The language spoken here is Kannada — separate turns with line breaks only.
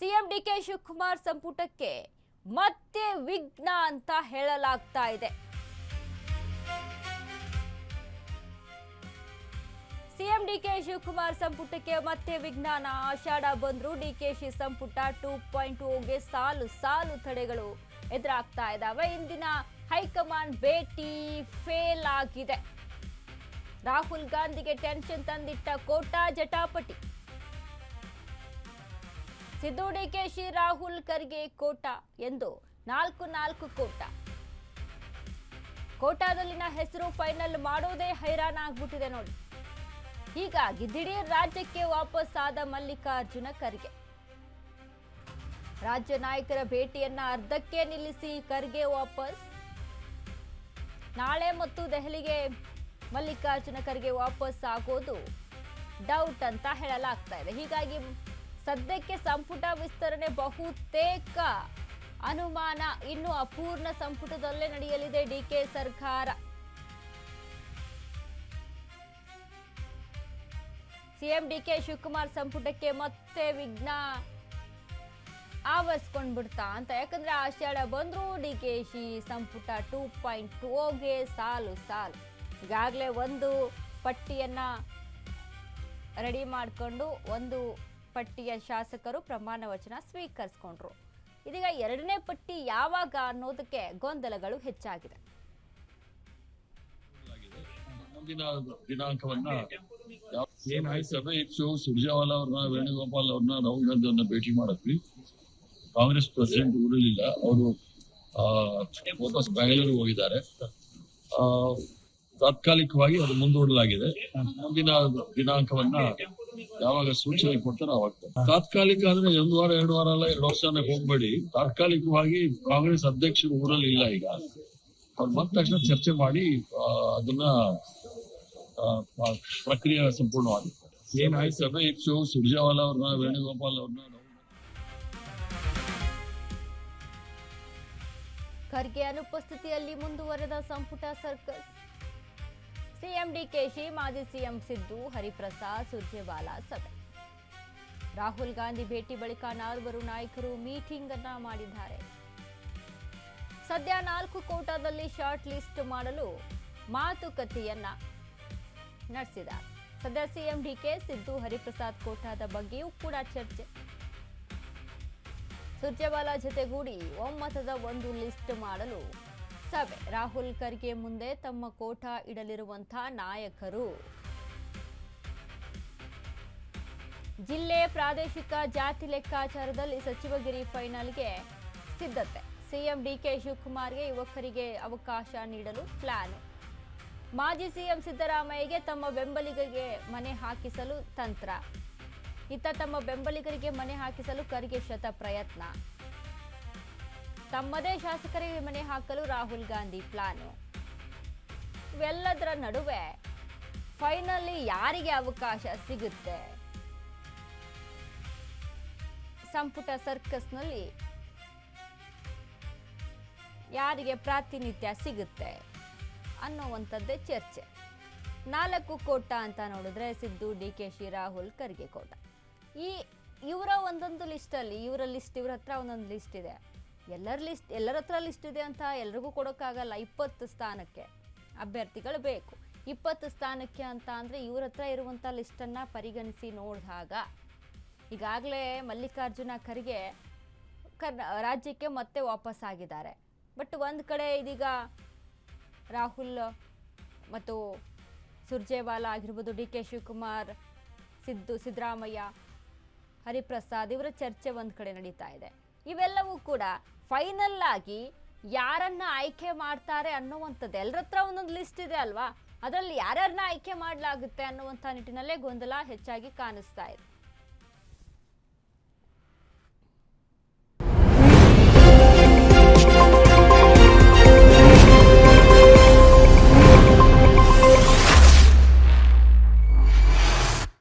ಸಿಎಂ ಡಿಕೆ ಶಿವಕುಮಾರ್ ಸಂಪುಟಕ್ಕೆ ಮತ್ತೆ ವಿಘ್ನ ಅಂತ ಹೇಳಲಾಗ್ತಾ ಇದೆ. ಸಿಎಂ ಡಿಕೆ ಶಿವಕುಮಾರ್ ಸಂಪುಟಕ್ಕೆ ಮತ್ತೆ ವಿಘ್ನ. ಆಷಾಢ ಬಂದ್ರು ಡಿಕೆಶಿ ಸಂಪುಟ 2.0ಗೆ ಸಾಲು ಸಾಲು ತಡೆಗಳು ಎದುರಾಗ್ತಾ ಇದ್ದಾವೆ. ಇಂದಿನ ಹೈಕಮಾಂಡ್ ಭೇಟಿ ಫೇಲ್ ಆಗಿದೆ. ರಾಹುಲ್ ಗಾಂಧಿಗೆ ಟೆನ್ಷನ್ ತಂದಿಟ್ಟ ಕೋಟಾ ಜಟಾಪಟಿ. ಸಿದ್ದು ಡಿಕೆಶಿ ರಾಹುಲ್ ಖರ್ಗೆ ಕೋಟಾ ಎಂದು 4 ಕೋಟಾ. ಕೋಟಾದಲ್ಲಿನ ಹೆಸರು ಫೈನಲ್ ಮಾಡೋದೇ ಹೈರಾಣ ಆಗ್ಬಿಟ್ಟಿದೆ ನೋಡಿ. ಹೀಗಾಗಿ ದಿಢೀರ್ ರಾಜ್ಯಕ್ಕೆ ವಾಪಸ್ ಆದ ಮಲ್ಲಿಕಾರ್ಜುನ ಖರ್ಗೆ. ರಾಜ್ಯ ನಾಯಕರ ಭೇಟಿಯನ್ನ ಅರ್ಧಕ್ಕೆ ನಿಲ್ಲಿಸಿ ಖರ್ಗೆ ವಾಪಸ್. ನಾಳೆ ಮತ್ತು ದೆಹಲಿಗೆ ಮಲ್ಲಿಕಾರ್ಜುನ ಖರ್ಗೆ ವಾಪಸ್ ಆಗೋದು ಡೌಟ್ ಅಂತ ಹೇಳಲಾಗ್ತಾ ಇದೆ. ಹೀಗಾಗಿ ಸದ್ಯಕ್ಕೆ ಸಂಪುಟ ವಿಸ್ತರಣೆ ಬಹುತೇಕ ಅನುಮಾನ. ಇನ್ನು ಅಪೂರ್ಣ ಸಂಪುಟದಲ್ಲೇ ನಡೆಯಲಿದೆ ಡಿಕೆ ಸರ್ಕಾರ. ಸಿಎಂ ಡಿಕೆ ಶಿವಕುಮಾರ್ ಸಂಪುಟಕ್ಕೆ ಮತ್ತೆ ವಿಘ್ನ ಆವರಿಸ್ಕೊಂಡ್ಬಿಡ್ತಾ ಅಂತ. ಯಾಕಂದ್ರೆ ಆಷಾಢ ಬಂದ್ರು ಡಿಕೆಶಿ ಸಂಪುಟ 2.0ಗೆ ಸಾಲು ಸಾಲು. ಈಗಾಗಲೇ ಒಂದು ಪಟ್ಟಿಯನ್ನ ರೆಡಿ ಮಾಡಿಕೊಂಡು ಒಂದು ಪಟ್ಟಿಯ ಶಾಸಕರು ಪ್ರಮಾಣ ವಚನ ಸ್ವೀಕರಿಸಿಕೊಂಡ್ರು. ಇದೀಗ ಎರಡನೇ ಪಟ್ಟಿ ಯಾವಾಗ ಅನ್ನೋದಕ್ಕೆ ಗೊಂದಲಗಳು ಹೆಚ್ಚಾಗಿದೆ.
ಮುಂದಿನ ದಿನಾಂಕವನ್ನ ಸಭೆ ಇತ್ತು. ಸುರ್ಜೇವಾಲಾ ಅವ್ರನ್ನ, ವೇಣುಗೋಪಾಲ್ ಅವ್ರನ್ನ, ರಾಹುಲ್ ಗಾಂಧಿ ಅವ್ರನ್ನ ಭೇಟಿ ಮಾಡಿದ್ವಿ. ಕಾಂಗ್ರೆಸ್ ಪ್ರೆಸಿಡೆಂಟ್ ಊರಲಿಲ್ಲ. ಅವರು ವಾಪಸ್ ಬೆಂಗಳೂರಿಗೆ ಹೋಗಿದ್ದಾರೆ. ತಾತ್ಕಾಲಿಕವಾಗಿ ಅದು ಮುಂದೂಡಲಾಗಿದೆ. ಮುಂದಿನ ದಿನಾಂಕವನ್ನ ಯಾವಾಗ ಸೂಚನೆ ಕೊಡ್ತಾರೋ ಅವಾಗ. ತಾತ್ಕಾಲಿಕ ಅಂದ್ರೆ 1 ವಾರ 2 ವಾರ ಅಲ್ಲ, 2 ವರ್ಷನೇ ಹೋಗ್ಬೇಡಿ. ತಾತ್ಕಾಲಿಕವಾಗಿ ಕಾಂಗ್ರೆಸ್ ಅಧ್ಯಕ್ಷರು ಊರಲ್ಲಿ ಇಲ್ಲ. ಈಗ ಅವ್ರು ಬಂದ ತಕ್ಷಣ ಚರ್ಚೆ ಮಾಡಿ ಅದನ್ನ ಪ್ರಕ್ರಿಯೆ ಸಂಪೂರ್ಣವಾಗುತ್ತೆ. ಸಭೆ ಇತ್ತು. ಸುರ್ಜೇವಾಲಾ ಅವ್ರನ್ನ, ವೇಣುಗೋಪಾಲ್ ಅವ್ರನ್ನ.
ಖರ್ಗೆ ಅನುಪಸ್ಥಿತಿಯಲ್ಲಿ ಮುಂದುವರೆದ ಸಂಪುಟ ಸರ್ಕಸ್. ಸಿಎಂ ಡಿಕೆಶಿ, ಮಾಜಿ ಸಿಎಂ ಸಿದ್ದು, ಹರಿಪ್ರಸಾದ್, ಸುರ್ಜೇವಾಲಾ ಸಭೆ. ರಾಹುಲ್ ಗಾಂಧಿ ಭೇಟಿ ಬಳಿಕ 4 ನಾಯಕರು ಮೀಟಿಂಗ್ ಅನ್ನ ಮಾಡಿದ್ದಾರೆ. ಸದ್ಯ 4 ಕೋಟಾದಲ್ಲಿ ಶಾರ್ಟ್ ಲಿಸ್ಟ್ ಮಾಡಲು ಮಾತುಕತೆಯನ್ನ ನಡೆಸಿದ್ದಾರೆ. ಸದ್ಯ ಸಿಎಂ ಡಿಕೆ, ಸಿದ್ದು, ಹರಿಪ್ರಸಾದ್ ಕೋಟಾದ ಬಗ್ಗೆಯೂ ಕೂಡ ಚರ್ಚೆ. ಸುರ್ಜೇವಾಲಾ ಜೊತೆಗೂಡಿ ಒಮ್ಮತದ ಒಂದು ಲಿಸ್ಟ್ ಮಾಡಲು ಸಭೆ. ರಾಹುಲ್ ಖರ್ಗೆ ಮುಂದೆ ತಮ್ಮ ಕೋಟಾ ಇಡಲಿರುವಂತಹ ನಾಯಕರು. ಜಿಲ್ಲೆ ಪ್ರಾದೇಶಿಕ ಜಾತಿ ಲೆಕ್ಕಾಚಾರದಲ್ಲಿ ಸಚಿವಗಿರಿ ಫೈನಲ್ಗೆ ಸಿದ್ಧತೆ. ಸಿಎಂ ಡಿಕೆ ಶಿವಕುಮಾರ್ಗೆ ಯುವಕರಿಗೆ ಅವಕಾಶ ನೀಡಲು ಪ್ಲಾನ್. ಮಾಜಿ ಸಿಎಂ ಸಿದ್ದರಾಮಯ್ಯಗೆ ತಮ್ಮ ಬೆಂಬಲಿಗರಿಗೆ ಮನೆ ಹಾಕಿಸಲು ತಂತ್ರ. ಇತ್ತ ತಮ್ಮ ಬೆಂಬಲಿಗರಿಗೆ ಮನೆ ಹಾಕಿಸಲು ಖರ್ಗೆ ಶತ ಪ್ರಯತ್ನ. ತಮ್ಮದೇ ಶಾಸಕರಿಗೆ ಮನೆ ಹಾಕಲು ರಾಹುಲ್ ಗಾಂಧಿ ಪ್ಲಾನ್. ಇವೆಲ್ಲದರ ನಡುವೆ ಫೈನಲಿ ಯಾರಿಗೆ ಅವಕಾಶ ಸಿಗುತ್ತೆ, ಸಂಪುಟ ಸರ್ಕಸ್ನಲ್ಲಿ ಯಾರಿಗೆ ಪ್ರಾತಿನಿಧ್ಯ ಸಿಗುತ್ತೆ ಅನ್ನುವಂಥದ್ದೇ ಚರ್ಚೆ. 4 ಕೋಟಾ ಅಂತ ನೋಡಿದ್ರೆ ಸಿದ್ದು, ಡಿಕೆಶಿ, ರಾಹುಲ್ ಖರ್ಗೆ ಕೋಟಾ. ಇವರ ಒಂದೊಂದು ಲಿಸ್ಟಲ್ಲಿ ಇವರ ಹತ್ರ ಒಂದೊಂದು ಲಿಸ್ಟ್ ಇದೆ. ಎಲ್ಲರ ಹತ್ರ ಲಿಸ್ಟ್ ಇದೆ ಅಂತ ಎಲ್ರಿಗೂ ಕೊಡೋಕ್ಕಾಗಲ್ಲ. 20 ಸ್ಥಾನಕ್ಕೆ ಅಭ್ಯರ್ಥಿಗಳು ಬೇಕು. 20 ಸ್ಥಾನಕ್ಕೆ ಅಂತ ಅಂದರೆ ಇವ್ರ ಹತ್ರ ಇರುವಂಥ ಲಿಸ್ಟನ್ನು ಪರಿಗಣಿಸಿ ನೋಡಿದಾಗ ಈಗಾಗಲೇ ಮಲ್ಲಿಕಾರ್ಜುನ ಖರ್ಗೆ ರಾಜ್ಯಕ್ಕೆ ಮತ್ತೆ ವಾಪಸ್ ಆಗಿದ್ದಾರೆ. ಬಟ್ ಒಂದು ಕಡೆ ಇದೀಗ ರಾಹುಲ್ ಮತ್ತು ಸುರ್ಜೇವಾಲಾ ಆಗಿರ್ಬೋದು, ಡಿ ಕೆ ಶಿವಕುಮಾರ್, ಸಿದ್ದರಾಮಯ್ಯ, ಹರಿಪ್ರಸಾದ್ ಇವರ ಚರ್ಚೆ ಒಂದು ಕಡೆ ನಡೀತಾ ಇದೆ. ಇವೆಲ್ಲವೂ ಕೂಡ ಫೈನಲ್ ಆಗಿ ಯಾರನ್ನ ಆಯ್ಕೆ ಮಾಡ್ತಾರೆ ಅನ್ನುವಂಥದ್ದು. ಎಲ್ಲರ ಹತ್ರ ಒಂದೊಂದು ಲಿಸ್ಟ್ ಇದೆ ಅಲ್ವಾ, ಅದರಲ್ಲಿ ಯಾರ್ಯಾರನ್ನ ಆಯ್ಕೆ ಮಾಡಲಾಗುತ್ತೆ ಅನ್ನುವಂಥ ನಿಟ್ಟಿನಲ್ಲೇ ಗೊಂದಲ ಹೆಚ್ಚಾಗಿ ಕಾಣಿಸ್ತಾ ಇದೆ.